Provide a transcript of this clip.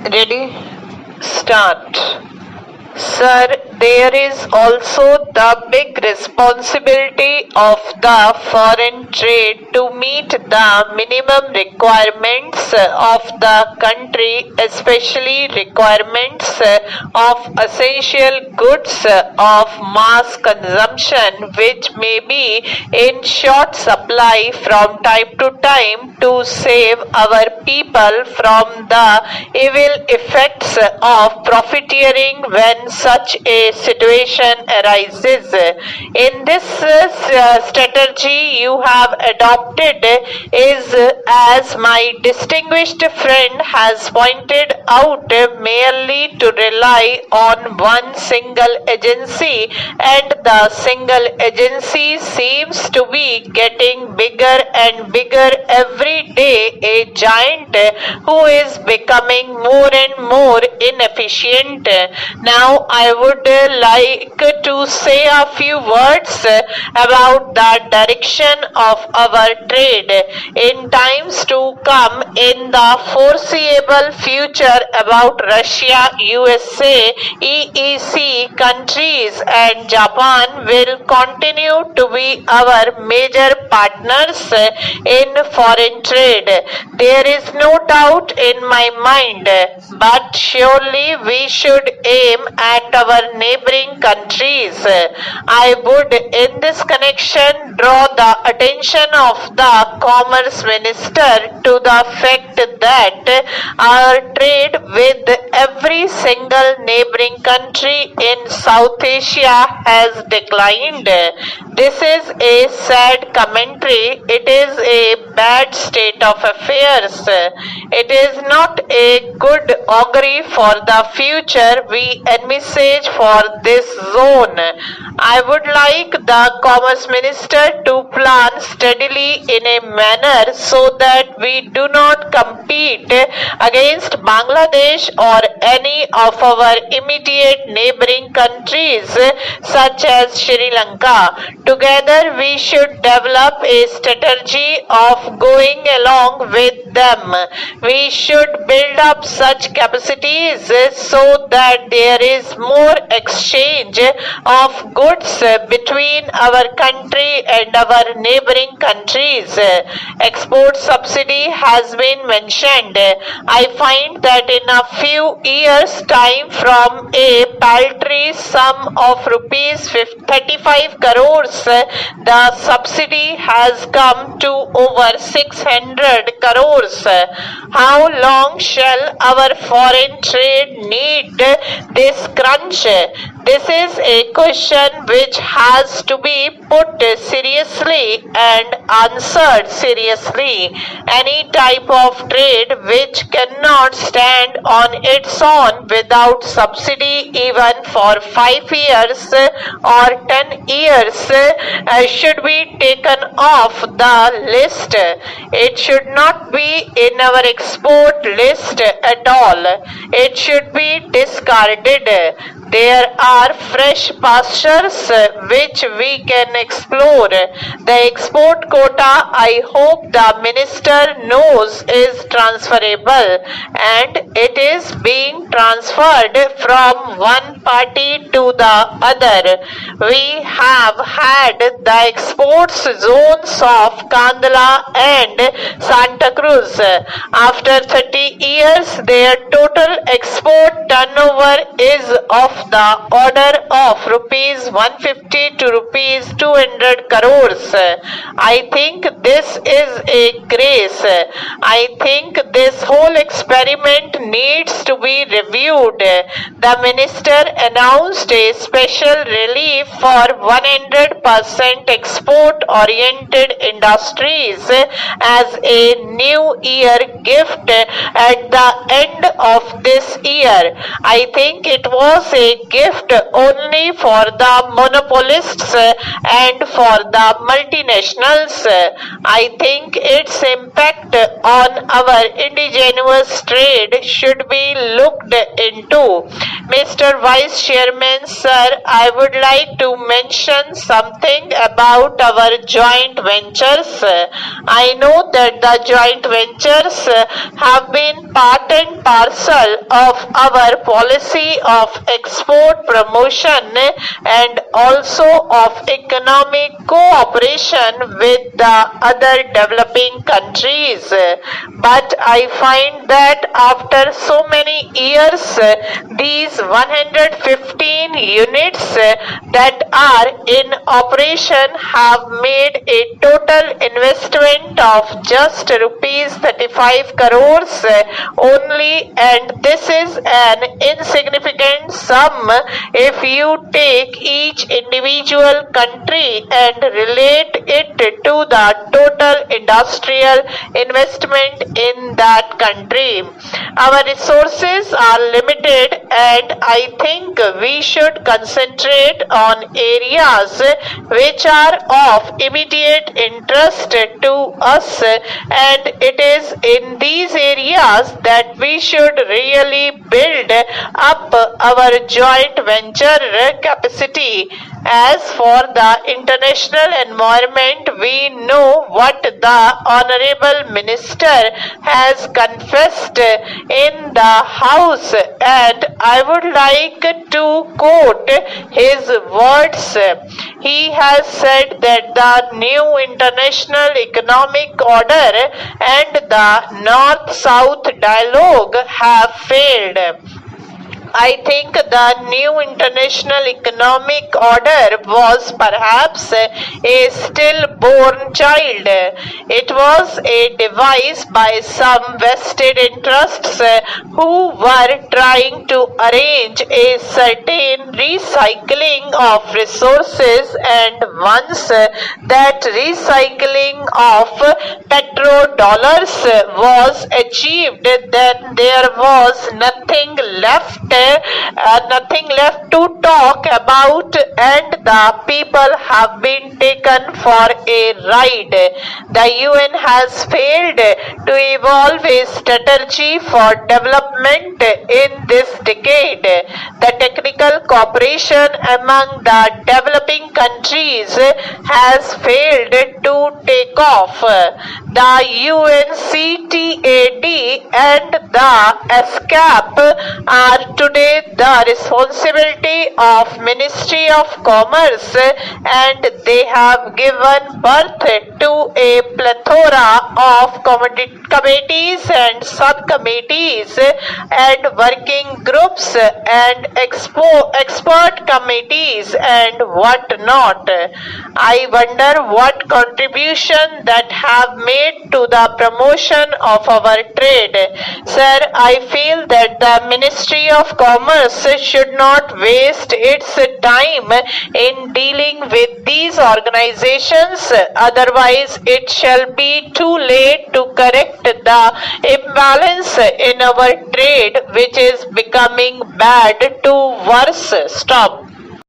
Ready? Start. Sir, there is also the big responsibility of the foreign trade to meet the minimum requirements of the country, especially requirements of essential goods of mass consumption, which may be in short supply from time to time, to save our people from the evil effects of profiteering when such a situation arises. In this strategy you have adopted is, as my distinguished friend has pointed out, merely to rely on one single agency, and the single agency seems to be getting bigger and bigger every day, a giant who is becoming more and more inefficient. Now I would like to say a few words about the direction of our trade in times to come. In the foreseeable future, about Russia, USA, EEC countries and Japan will continue to be our major partners in foreign trade. There is no doubt in my mind, but surely we should aim at our neighboring countries. I would in this connection draw the attention of the Commerce Minister to the fact that our trade with every single neighboring country in South Asia has declined. This is a sad commentary. It is a bad state of affairs. It is not a good augury for the future we envisage for this zone. I would like the Commerce Minister to plan steadily in a manner so that we do not compete against Bangladesh or any of our immediate neighboring countries such as Sri Lanka. Together we should develop a strategy of going along with them. We should build up such capacities so that there is more exchange of goods between our country and our neighboring countries. Export subsidy has been mentioned. I find that in a few years' time, from a paltry sum of rupees 35 crores, the subsidy has come to over 600 crores. How long shall our foreign trade need this crunch? This is a question which has to be put seriously and answered seriously. Any type of trade which cannot stand on its own without subsidy even for 5 years or 10 years should be taken off the list. It should not be in our export list at all. It should be discarded. There are fresh pastures which we can explore. The export quota, I hope the minister knows, is transferable, and it is being transferred from one party to the other. We have had the exports zones of Kandla and Santa Cruz. After 30 years, their total export turnover is of the order of rupees 150 to rupees 200 crores. I think this is a grace. I think this whole experiment needs to be reviewed. The minister announced a special relief for 100% export-oriented industries as a New Year gift at the end of this year. I think it was a gift only for the monopolists and for the multinationals. I think its impact on our indigenous trade should be looked into. Mr. Vice Chairman, sir, I would like to mention something about our joint ventures. I know that the joint ventures have been part and parcel of our policy of export promotion and also of economic cooperation with the other developing countries. But I find that after so many years, these 115 units that are in operation have made a total investment of just rupees 35 crores only, and this is an insignificant sum if you take each individual country and relate it to the total industrial investment in that country. Our resources are limited, and I think we should concentrate on areas which are of immediate interest to us, and it is in these areas that we should really build up our joint venture capacity. As for the international environment, we know what the Honorable Minister has confessed in the House, and I would like to quote his words. He has said that the new international economic order and the North-South dialogue have failed. I think the new international economic order was perhaps a stillborn child. It was a device by some vested interests who were trying to arrange a certain recycling of resources, and once that recycling of petrodollars was achieved, then there was nothing left to talk about, and the people have been taken for a ride. The UN has failed to evolve a strategy for development in this decade. The technical cooperation among the developing countries has failed to take off. The UNCTAD and the ESCAP are today the responsibility of Ministry of Commerce, and they have given birth to a plethora of committees and subcommittees and working groups and expert committees and what not. I wonder what contribution that have made to the promotion of our trade. Sir, I feel that the Ministry of Commerce should not waste its time in dealing with these organizations, otherwise it shall be too late to correct the imbalance in our trade, which is becoming bad to worse. Stop.